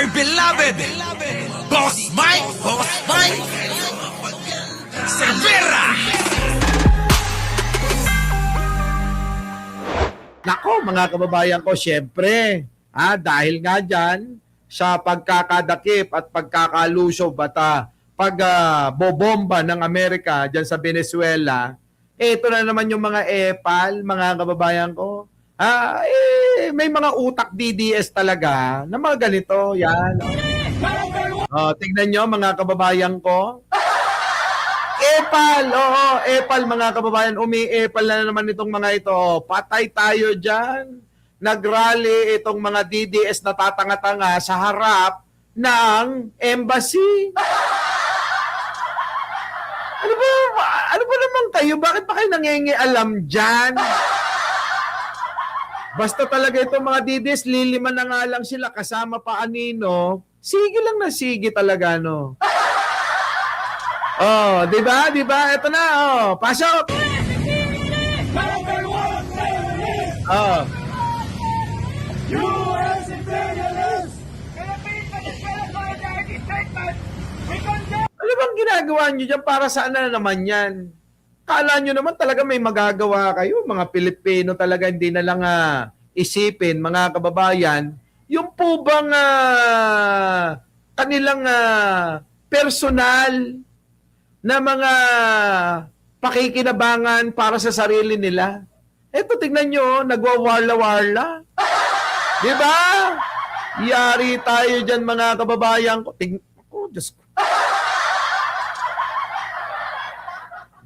dear beloved, Boss Mike, Cervera. Nako, mga kababayan ko, syempre, dahil nga dyan sa pagkakadakip at pagkakalusob at pagbobomba ng Amerika dyan sa Venezuela, ito na naman yung mga epal, mga kababayan ko. May mga utak DDS talaga na mga ganito, yan. Tignan nyo, mga kababayan ko. Epal, oo, epal mga kababayan, umi-epal na naman itong mga ito. Patay tayo dyan. Nagrally itong mga DDS na tatanga-tanga sa harap ng embassy. Ano ba naman kayo? Bakit pa kayo nangingialam dyan? Basta talaga itong mga DDS, liliman na nga lang sila kasama pa anino. Sige lang na sige talaga, no? Oh, di ba? Di ba? Ito na, pasok! Oh. U.S. imperialists! Ano bang ginagawa nyo dyan? Para saan na naman yan? Kala nyo naman talaga may magagawa kayo. Mga Pilipino talaga hindi na lang isipin, mga kababayan. Yung po bang kanilang personal na mga pakikinabangan para sa sarili nila. Eto, tignan nyo, nagwawarla-warla. Di ba? Yari tayo dyan, mga kababayan ko. Diyos ko.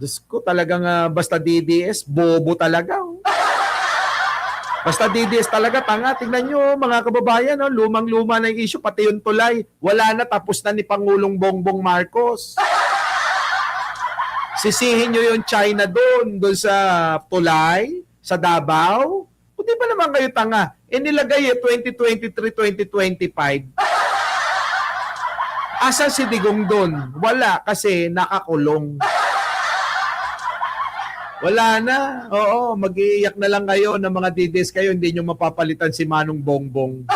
Diyos ko, talagang basta DDS, bobo talaga. Basta DDS talaga, tanga. Tignan nyo, mga kababayan, lumang-luma na yung issue, pati yung tulay. Wala na, tapos na ni Pangulong Bongbong Marcos. Sisihin nyo yung China doon sa tulay, sa Davao. Kung di ba naman kayo tanga, nilagay 2023-2025. Asa si Digong doon? Wala, kasi nakakulong. Wala na. Oo, mag-iiyak na lang kayo ng mga DDS kayo, hindi nyo mapapalitan si Manong Bongbong.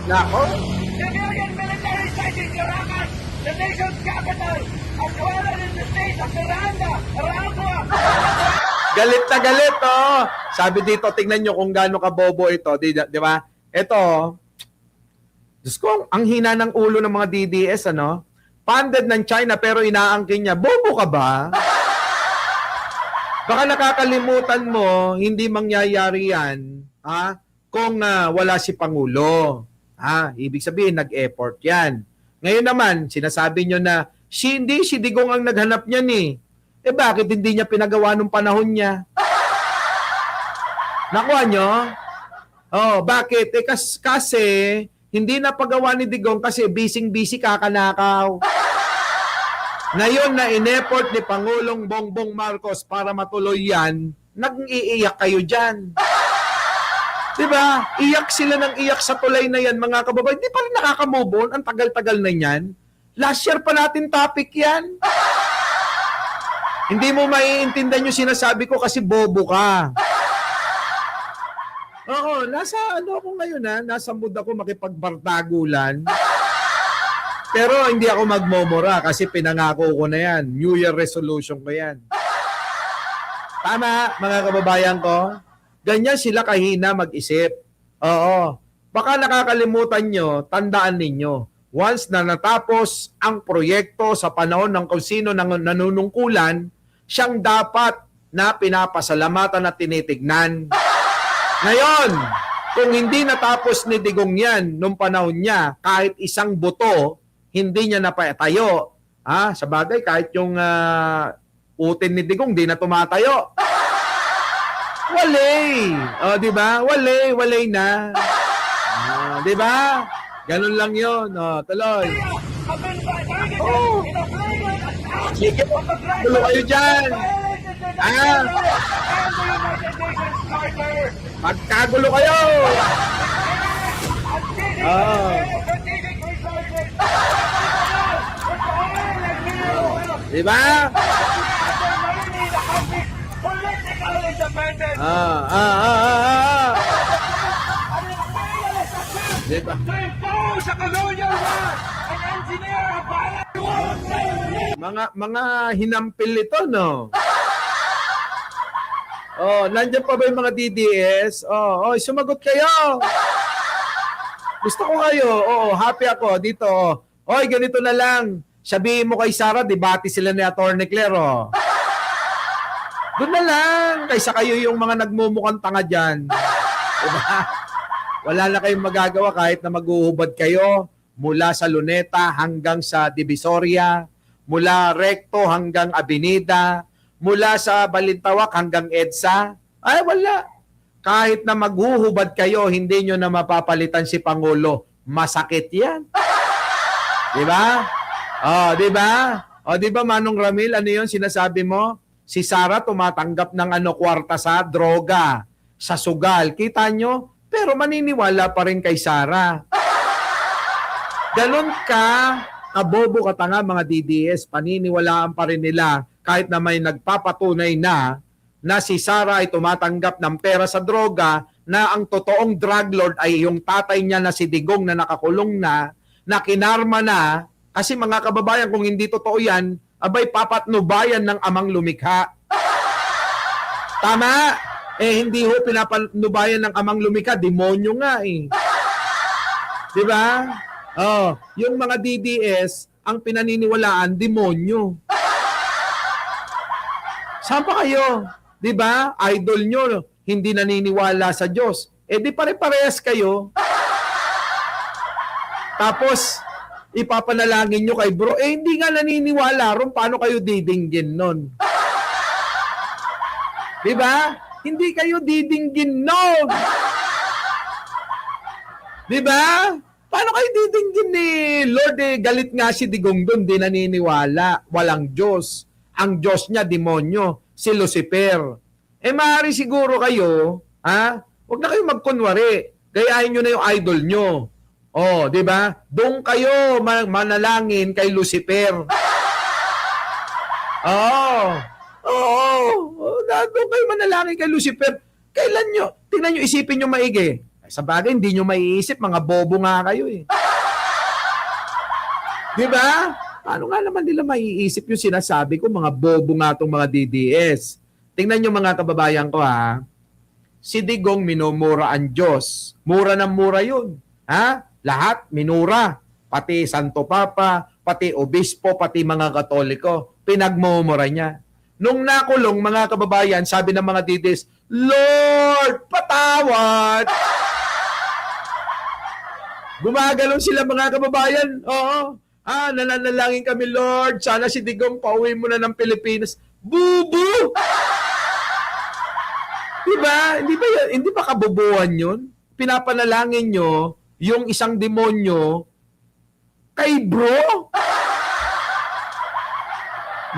Nako. Civilian military site in Caracas, the nation's capital, as well as in the state of Miranda, Aragua. Galit na galit, Sabi dito, tingnan nyo kung gaano kabobo ito. Di ba? Ito, Diyos ko, ang hina ng ulo ng mga DDS, Funded ng China pero inaangkin niya. Bobo ka ba? Baka nakakalimutan mo, hindi mangyayari yan, kung wala si Pangulo. Ibig sabihin, nag-effort yan. Ngayon naman, sinasabi nyo na, hindi si Digong ang naghanap niyan bakit hindi niya pinagawa nung panahon niya? Nakuha nyo? Bakit? Kasi, hindi na pagawa ni Digong kasi busy-busy kakanakaw. Ngayon na in-effort ni Pangulong Bongbong Marcos para matuloy yan, nag-iiyak kayo dyan. Diba? Iyak sila ng iyak sa tulay na yan, mga kababayan. Hindi pa rin nakaka-move on. Ang tagal-tagal na yan. Last year pa natin topic yan. Hindi mo maiintindihan yung sinasabi ko kasi bobo ka. Oo, nasa ako ngayon nasa mood ako makipagbardagulan. Pero hindi ako magmomora kasi pinangako ko na yan. New Year resolution ko yan. Tama, mga kababayan ko. Ganyan sila kahina mag-isip. Oo. Baka nakakalimutan nyo, tandaan ninyo. Once na natapos ang proyekto sa panahon ng kung sino nang nanunungkulan, siyang dapat na pinapasalamatan at tinitignan. Ngayon, kung hindi natapos ni Digong yan nung panahon niya, kahit isang buto, hindi niya napatayo. Sa bagay, kahit yung utin ni Digong, di na tumatayo. Walay. Di ba? Walay na. Di ba? Ganun lang yun. Tuloy. Sige, tulo kayo dyan. Magkagulo kayo. Di ba? Marini na kami political independent. Ano yung pangalan sa Chip? Di ba? To impose a colonial war and engineer a violent war of slavery. Mga hinampil ito, no? Oh, nandiyan pa ba yung mga DDS? Oh, sumagot kayo. Gusto ko kayo. Oo, happy ako dito. Oy, ganito na lang. Sabihin mo kay Sara, debate sila ni Atty. Claire, oh. Doon na lang. Kaysa kayo yung mga nagmumukhang tanga dyan. Diba? Wala na kayong magagawa kahit na maghuhubad kayo mula sa Luneta hanggang sa Divisoria, mula Recto hanggang Avenida, mula sa Balintawak hanggang EDSA. Ay, wala. Kahit na maghuhubad kayo, hindi nyo na mapapalitan si Pangulo. Masakit yan. Diba? Di ba? Di ba Manong Ramil, ano 'yon sinasabi mo? Si Sara tumatanggap ng kwarta sa droga, sa sugal. Kita nyo? Pero maniniwala pa rin kay Sara. Ganon ka, kabobo ka tanga mga DDS, paniniwalaan pa rin nila kahit na may nagpapatunay na si Sara ay tumatanggap ng pera sa droga, na ang totoong drug lord ay yung tatay niya na si Digong na nakakulong na kinarma na. Kasi mga kababayan, kung hindi totoo yan, abay papatnubayan ng amang lumikha. Tama? Hindi ho pinapatnubayan ng amang lumikha, demonyo nga eh. Diba? Yung mga DDS, ang pinaniniwalaan, demonyo. Saan pa kayo? Diba? Idol nyo, hindi naniniwala sa Diyos. Di pare-parehas kayo. Tapos, ipapanalangin nyo kay bro. Hindi nga naniniwala ron. Paano kayo didinggin nun? Diba? Hindi kayo didinggin nun. Diba? Paano kayo didinggin ni Lord? Galit nga si Digong dun. Di naniniwala. Walang Diyos. Ang Diyos niya, demonyo. Si Lucifer. Maaari siguro kayo, huwag na kayo magkunwari. Gayahin nyo na yung idol nyo. Di ba? Doon kayo manalangin kay Lucifer. Doon kayo manalangin kay Lucifer. Kailan nyo? Tingnan nyo, isipin nyo maigi. Sa bagay, hindi nyo maiisip. Mga bobo nga kayo eh. Di ba? Paano nga naman nila maiisip yung sinasabi ko? Mga bobo nga itong mga DDS. Tingnan nyo mga kababayan ko Si Digong minumura ang Diyos. Mura ng mura yun. Lahat minura. Pati Santo Papa, pati Obispo, pati mga Katoliko. Pinagmumura niya. Nung nakulong mga kababayan, sabi ng mga DDS, Lord, patawad! Gumagalong sila mga kababayan. Oo. Nananalangin kami, Lord. Sana si Digong pauwi mo na ng Pilipinas. Bubu! Diba? Hindi ba kabobohan yun? Pinapanalangin nyo yung isang demonyo kay bro.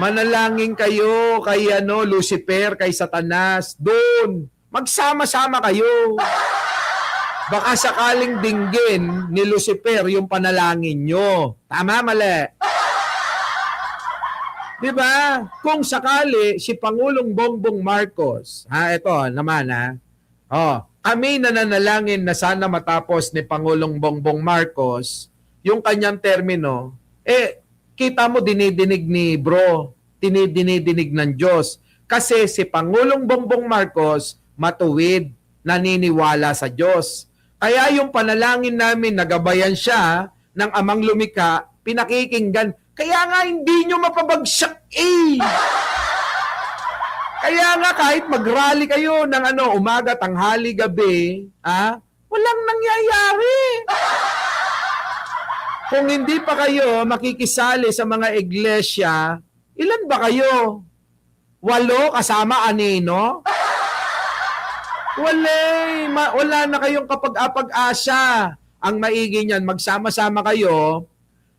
Manalangin kayo kay Lucifer, kay Satanas. Doon. Magsama-sama kayo. Baka sakaling dinggin ni Lucifer yung panalangin nyo. Tama, mali? Diba? Kung sakali si Pangulong Bongbong Marcos, ito naman kami nananalangin na sana matapos ni Pangulong Bongbong Marcos yung kanyang termino, kita mo dinidinig ni bro, dinidinig ng Diyos. Kasi si Pangulong Bongbong Marcos matuwid, naniniwala sa Diyos. Kaya yung panalangin namin, nagabayan siya ng amang lumikha, pinakikinggan. Kaya nga hindi nyo mapabagsak Kaya nga kahit mag-rally kayo ng umaga, tanghali, gabi, walang nangyayari. Kung hindi pa kayo makikisali sa mga iglesia, ilan ba kayo? 8 kasama anino? Wala na kayong kapag-apag-asa. Ang maigi niyan, magsama-sama kayo.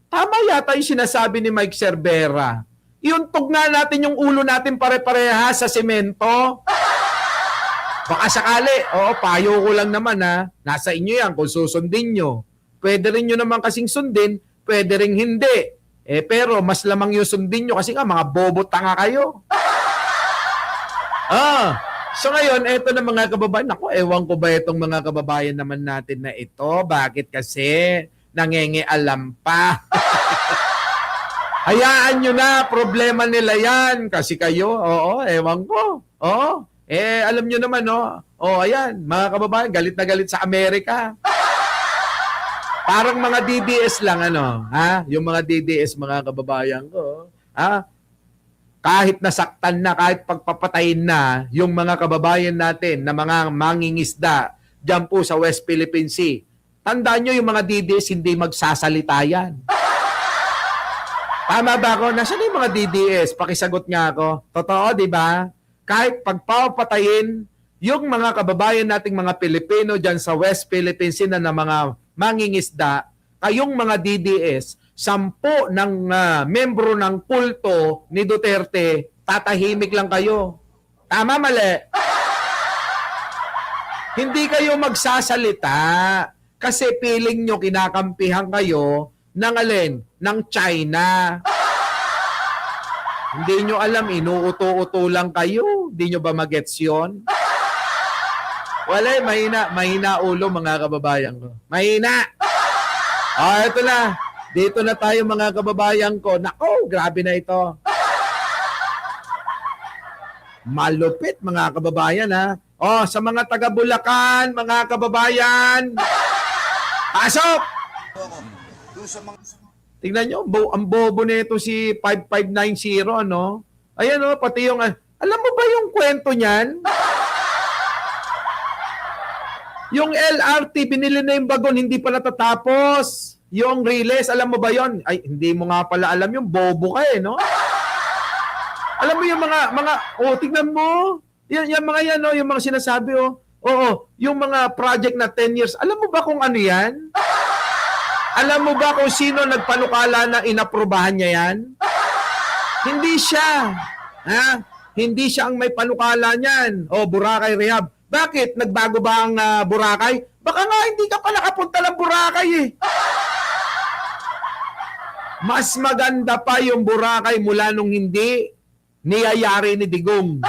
Tama yata yung sinasabi ni Mike Cervera. Iuntog nga natin yung ulo natin pare-pareha sa semento. Baka sakali, payo ko lang naman Nasa inyo yan kung susundin nyo. Pwede rin nyo naman kasing sundin, pwede rin hindi. Pero mas lamang yung sundin nyo kasi nga mga bobo tanga kayo. So ngayon, eto na mga kababayan. Naku, ewan ko ba itong mga kababayan naman natin na ito? Bakit kasi nangengialam pa? Hayaan nyo na, problema nila yan. Kasi kayo, ewan ko. Alam nyo naman, ayan, mga kababayan, galit na galit sa Amerika. Parang mga DDS lang, yung mga DDS, mga kababayan ko, kahit nasaktan na, kahit pagpapatayin na, yung mga kababayan natin na mga mangingisda dyan po sa West Philippine Sea, tandaan nyo yung mga DDS, hindi magsasalita yan. Tama ba ako? Nasaan yung mga DDS? Pakisagot nga ako. Totoo, di ba? Kahit pagpapatayin yung mga kababayan nating mga Pilipino dyan sa West Philippine Sea na mga mangingisda, kayong mga DDS, 10 ng membro ng kulto ni Duterte, tatahimik lang kayo. Tama, mali? Hindi kayo magsasalita kasi feeling nyo kinakampihan kayo ng alin? Ng China. Hindi nyo alam, inuuto-uto lang kayo. Hindi nyo ba magets yun? Wala, mahina ulo mga kababayan ko. Mahina! Ito na. Dito na tayo mga kababayan ko. Nako, grabe na ito. Malupit mga kababayan sa mga taga Bulacan, mga kababayan. Pasok! Tingnan nyo, ang bobo nito si 5590, no? Ayan, pati yung, alam mo ba yung kwento niyan? Yung LRT, binili na yung bagon, hindi pa natatapos. Yung Riles, alam mo ba yon? Ay, hindi mo nga pala alam yung bobo ka no? Alam mo yung tingnan mo. Yung mga yan, yung mga sinasabi, yung mga project na 10 years. Alam mo ba kung ano yan? Alam mo ba kung sino nagpanukala na inaprubahan niya yan? Hindi siya. Hindi siya ang may panukala niyan. Boracay Rehab. Bakit? Nagbago ba ang Boracay? Baka nga hindi ka pa nakapunta ng Boracay Mas maganda pa yung Boracay mula nung hindi niyayari ni Digong.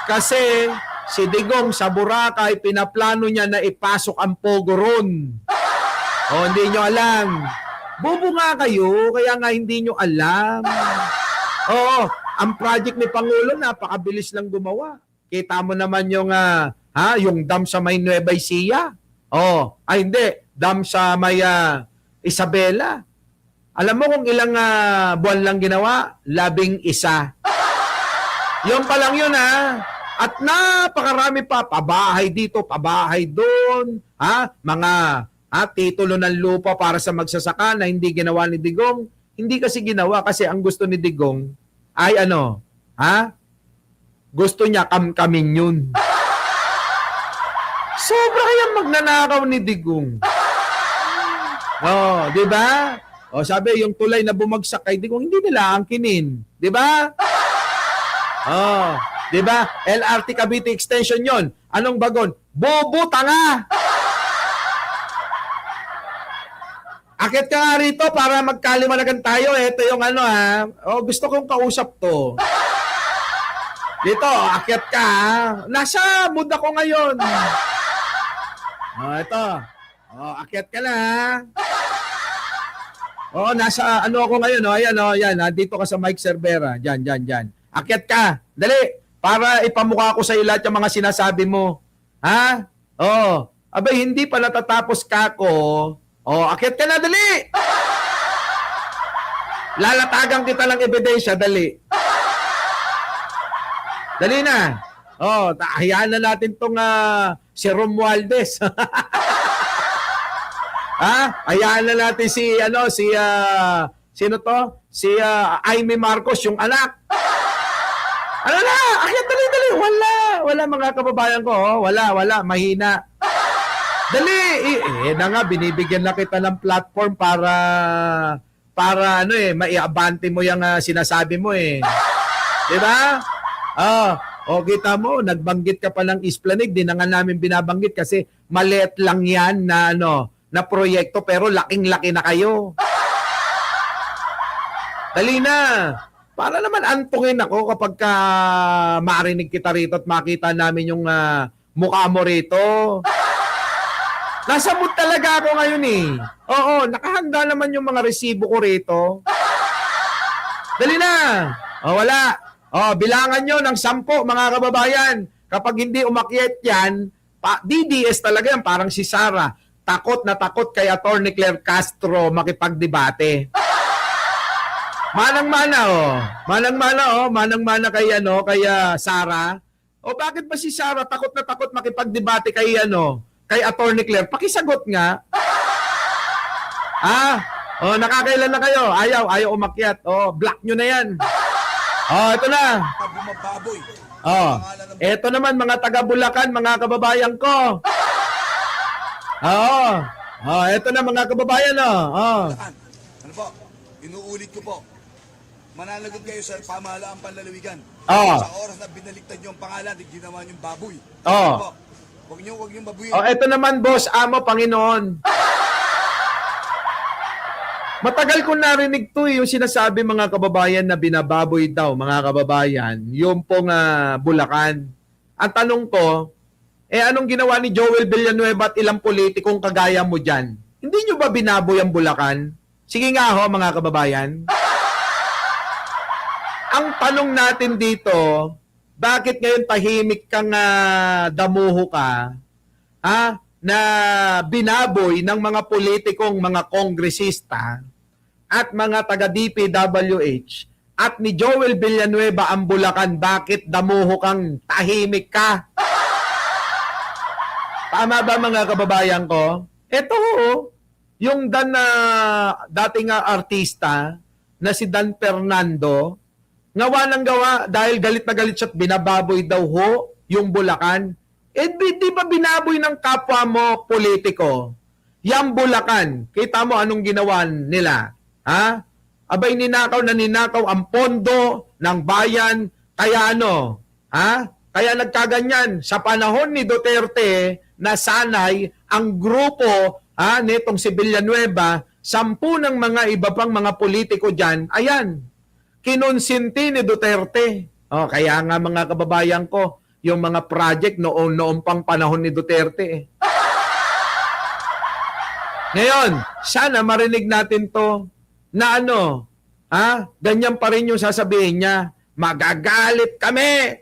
Kasi si Digong sa Boracay, pinaplano niya na ipasok ang Pogo ron. Hindi nyo alam. Bobo nga kayo, kaya nga hindi nyo alam. Ang project ni Pangulo, napakabilis lang gumawa. Kita mo naman yung dam sa may Nueva Ecija. Hindi. Dam sa may Isabela. Alam mo kung ilang buwan lang ginawa? 11. Yun pa lang yun At napakarami pa. Pabahay dito, pabahay doon. Mga titulo ng lupa para sa magsasaka na hindi ginawa ni Digong. Hindi kasi ginawa kasi ang gusto ni Digong ay gusto niya kamkamin yun. Sobra kayang magnanakaw ni Digong. Di ba? Sabi, yung tulay na bumagsak kay Digong, hindi nila angkinin. Di ba? Di ba? LRT Cavite Extension yon. Anong bagon? Bobo, tanga! Akit ka nga rito para magkalimalagan tayo. Ito yung gusto kong kausap to. Dito, akit ka Nasa mood ako ngayon. Ito. Akit ka na nasa ako ngayon. Ayan, dito ka sa Mike Cervera. Diyan. Akit ka. Dali. Para ipamukha ko sa iyo lahat yung mga sinasabi mo. Abay, hindi pa natatapos ka ko. Akit ka na, dali! Lalatagan kita ng ebidensya, dali. Dali na. Hayaan na natin tong si Romualdez. Hayaan na natin sino to? Si Aimee Marcos, yung anak. Ano na? Akit, dali. Wala mga kababayan ko. Wala. Mahina. Dali! Binibigyan na kita ng platform para maiabante mo yung sinasabi mo Di ba? Kita mo, nagbanggit ka pa ng Esplanade, di na nga namin binabanggit kasi maliit lang yan na proyekto pero laking-laki na kayo. Dali na. Para naman antungin ako kapag marinig kita rito at makita namin yung mukha mo rito. Nasa mood talaga ako ngayon eh. Oo, nakahanda naman yung mga resibo ko rito. Dali na. O, wala. O, bilangan nyo ng 10, mga kababayan. Kapag hindi umakyat yan, DDS talaga yan, parang si Sara. Takot na takot kay Atty. Claire Castro makipagdebate. Manang-mana oh. Manang-mana oh. Manang-mana kay kay Sara. O bakit ba si Sara takot na takot makipagdebate kay kay Atty. Claire? Pakisagot nga. Oh, nakakailan na kayo. Ayaw umakyat. Oh, block nyo na yan. Oh, ito na. Bumababoy. Oh, ito naman mga taga Bulacan, mga kababayan ko. Oh, ito na mga kababayan oh. Ano po? Inuulit ko po. Mananagot kayo sa pamahalaang panlalawigan. Oh. Sa oras na binaliktad nyo ang pangalan, hindi naman yung baboy. Oh. Ano po? Huwag nyo babuyin. Oh, ito naman boss, amo Panginoon. Matagal ko narinig to yung sinasabi mga kababayan na binababoy daw, mga kababayan, yung pong Bulacan. Ang tanong ko, anong ginawa ni Joel Villanueva at ilang politikong kagaya mo dyan? Hindi nyo ba binaboy ang Bulacan? Sige nga ho, mga kababayan. Ang tanong natin dito, bakit ngayon tahimik kang damuho ka, na binaboy ng mga politikong mga kongresista at mga taga-DPWH at ni Joel Villanueva ang Bulacan, bakit damuho kang tahimik ka? Tama ba mga kababayan ko? Ito yung dating artista na si Dan Fernando, gawa ng gawa dahil galit na galit siya at binababoy daw yung Bulacan. Di ba binaboy ng kapwa mo politiko? Yang Bulacan, kita mo anong ginawa nila? Abay ninakaw ang pondo ng bayan, kaya kaya nagkaganyan sa panahon ni Duterte na sanay ang grupo nitong si Villanueva, 10 ng mga iba pang mga politiko dyan, ayan, kinonsinti ni Duterte. Kaya nga mga kababayan ko, yung mga project noon pang panahon ni Duterte. Ngayon, sana marinig natin to na ganyan pa rin yung sasabihin niya, magagalit kami.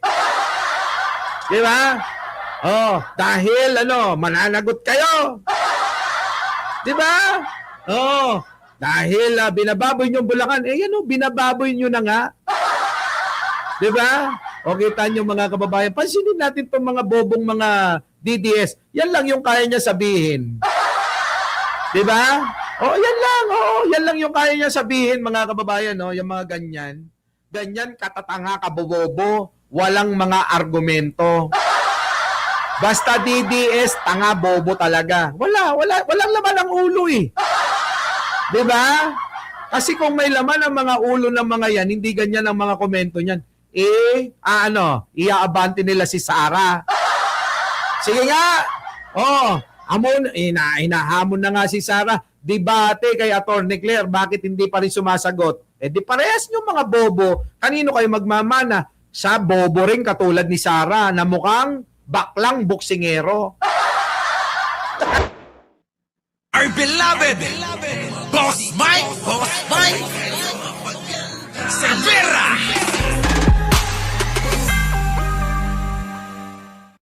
Di ba? Dahil mananagot kayo. Di ba? Dahil binababoy nyo Bulacan, binababoy nyo na nga. Di ba? O kita nyo mga kababayan, pansinin natin itong mga bobong mga DDS. Yan lang yung kaya niya sabihin. Di ba? Yan lang. Yan lang yung kaya niya sabihin mga kababayan. Yung mga ganyan. Ganyan katatanga, kabobobo. Walang mga argumento. Basta DDS, tanga, bobo talaga. Walang laman ang ulo eh. Di ba? Kasi kung may laman ang mga ulo ng mga yan, hindi ganyan ang mga komento niyan. Iaabante nila si Sara. Sige nga. Hinahamon na nga si Sara. Debate kay Atty. Claire, bakit hindi pa rin sumasagot? Di parehas nyo mga bobo. Kanino kayo magmamana? Sa bobo rin katulad ni Sara na mukhang baklang boksingero. Our beloved Boss Mike.